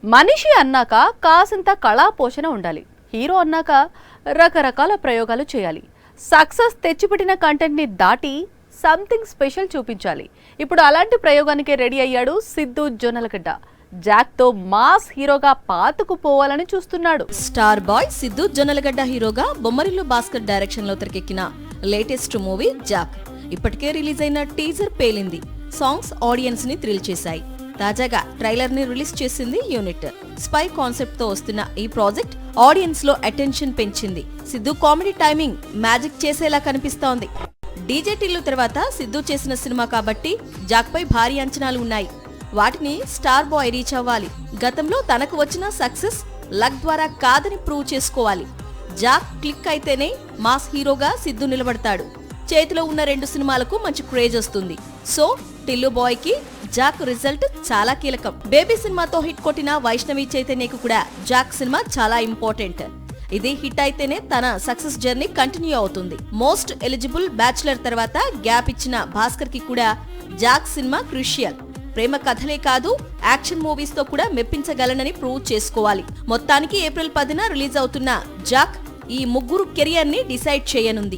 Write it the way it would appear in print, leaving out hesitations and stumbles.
మనిషి అన్నాక కాసింత కళా పోషణ ఉండాలి. హీరో అన్నాక రకరకాల ప్రయోగాలు చేయాలి. సక్సెస్ తెచ్చిపెట్టిన కంటెంట్ని దాటి సంథింగ్ స్పెషల్ చూపించాలి. ఇప్పుడు అలాంటి ప్రయోగానికే రెడీ అయ్యాడు సిద్ధు జొన్నలగడ్డ. జాక్తో మాస్ హీరోగా పాతుకుపోవాలని చూస్తున్నాడు. స్టార్ బాయ్ సిద్ధు జొన్నలగడ్డ హీరోగా బొమ్మరిల్లు భాస్కర్ డైరెక్షన్ లో తెరకెక్కిన లేటెస్ట్ మూవీ జాక్ ఇప్పటికే రిలీజ్ అయిన టీజర్ పేలింది. సాంగ్స్ ఆడియన్స్ ని థ్రిల్ చేశాయి. తాజాగా ట్రైలర్ ని రిలీజ్ చేసింది యూనిట్. స్పై కాన్సెప్ట్ తో వస్తున్న ఈ ప్రాజెక్ట్ ఆడియన్స్ లో అటెన్షన్ పెంచింది. సిద్ధు కామెడీ టైమింగ్ మ్యాజిక్ చేసేలా కనిపిస్తోంది. డీజే టిల్లు తర్వాత సిద్ధు చేసిన సినిమా కాబట్టి జాక్ పై భారీ అంచనాలు ఉన్నాయి. వాటిని స్టార్ బాయ్ రీచ్ అవ్వాలి. గతంలో తనకు వచ్చిన సక్సెస్ లక్ ద్వారా కాదని ప్రూవ్ చేసుకోవాలి. జాక్ క్లిక్ అయితేనే మాస్ హీరోగా సిద్ధు నిలబడతాడు. చేతిలో ఉన్న 2 సినిమాలకు మంచి క్రేజ్ వస్తుంది. సో టిల్లు బాయ్ కి జాక్ రిజల్ట్ చాలా కీలకం. బేబీ సినిమాతో హిట్ కొట్టిన వైష్ణవి చైతన్యకు కూడా జాక్ సినిమా చాలా ఇంపార్టెంట్. ఇది హిట్ అయితేనే తన సక్సెస్ జర్నీ కంటిన్యూ అవుతుంది. మోస్ట్ ఎలిజిబుల్ బ్యాచులర్ తర్వాత గ్యాప్ ఇచ్చిన భాస్కర్ కి కూడా జాక్ సినిమా క్రూషియల్. ప్రేమ కథలే కాదు, యాక్షన్ మూవీస్ తో కూడా మెప్పించగలనని ప్రూవ్ చేసుకోవాలి. మొత్తానికి ఏప్రిల్ 10న రిలీజ్ అవుతున్న జాక్ ఈ ముగ్గురు కెరియర్ ని డిసైడ్ చేయనుంది.